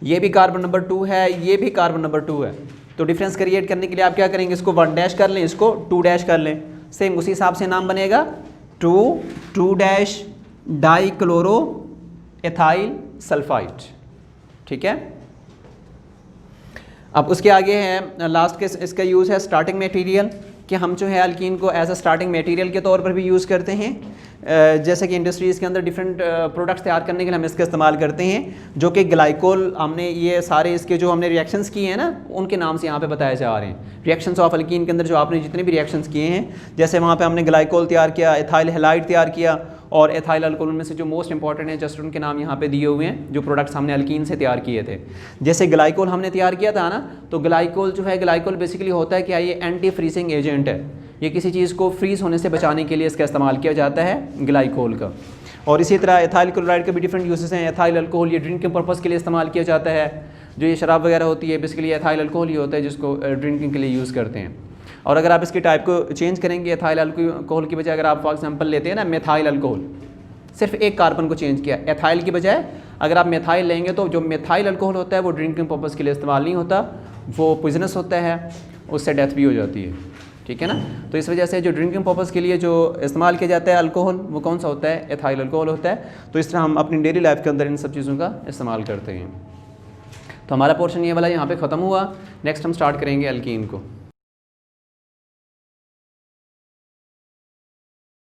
ये भी कार्बन नंबर 2 है, ये भी कार्बन नंबर 2 है। तो डिफरेंस क्रिएट करने के लिए आप क्या करेंगे, इसको 1 डैश कर लें, इसको 2 डैश कर लें। सेम उसी हिसाब से नाम बनेगा 2 dash die chloro ethyl sulphide. ठीक है, अब उसके आगे है लास्ट के, इसका यूज़ है स्टार्टिंग मटेरियल, कि हम जो है अल्कीन को एज अ स्टार्टिंग मटेरियल के तौर पर भी यूज़ करते हैं। जैसे कि इंडस्ट्रीज़ के अंदर डिफरेंट प्रोडक्ट्स तैयार करने के लिए हम इसका इस्तेमाल करते हैं, जो कि ग्लाइकोल, हमने ये सारे इसके जो हमने रिएक्शंस किए हैं ना, उनके नाम से यहाँ पे बताए जा रहे हैं। रिएक्शंस ऑफ अल्कीन के अंदर जो आपने जितने भी रिएक्शंस किए हैं, जैसे वहाँ पे हमने ग्लाइकोल तैयार किया, एथाइल हैलाइड तैयार किया, और एथाइल अल्कोहल में से जो मोस्ट इंपॉर्टेंट है जस्ट उनके नाम यहाँ पे दिए हुए हैं, जो प्रोडक्ट्स हमने अल्कीन से तैयार किए थे। जैसे ग्लाइकोल हमने तैयार किया था ना, तो ग्लाइकोल जो है, ग्लाइकोल बेसिकली होता है क्या, ये एंटी फ्रीजिंग एजेंट है। ये किसी चीज़ को फ्रीज़ होने से बचाने के लिए इसका इस्तेमाल किया जाता है ग्लाइकोल का। और इसी तरह एथाइल क्लोराइड के भी डिफरेंट यूजेस हैं। एथाइल अल्कोहल ये ड्रिंकिंग पर्पज़ के लिए इस्तेमाल किया जाता है। जो ये शराब वगैरह होती है बेसिकली एथाइल अल्कोहल ही होता है जिसको ड्रिंकिंग के लिए यूज़ करते हैं। और अगर आप इसकी टाइप को चेंज करेंगे, एथाइल अल्कोहल की बजाय अगर आप फॉर एग्जांपल लेते हैं ना मेथाइल अल्कोहल, सिर्फ एक कार्बन को चेंज किया, एथाइल की बजाय अगर आप मेथाइल लेंगे तो जो मेथाइल अल्कोहल होता है वो ड्रिंकिंग पर्पज़ के लिए इस्तेमाल नहीं होता, वो पॉइजनस होता है, उससे डेथ भी हो जाती है, ठीक है ना। तो इस वजह से जो ड्रिंकिंग पर्पज़ के लिए जो इस्तेमाल किया जाता है अल्कोहल, वो कौन सा होता है, एथाइल अल्कोहल होता है। तो इस तरह हम अपनी डेली लाइफ के अंदर इन सब चीज़ों का इस्तेमाल करते हैं। तो हमारा पोर्शन ये वाला यहाँ पे ख़त्म हुआ। नेक्स्ट हम स्टार्ट करेंगे अल्कीन को।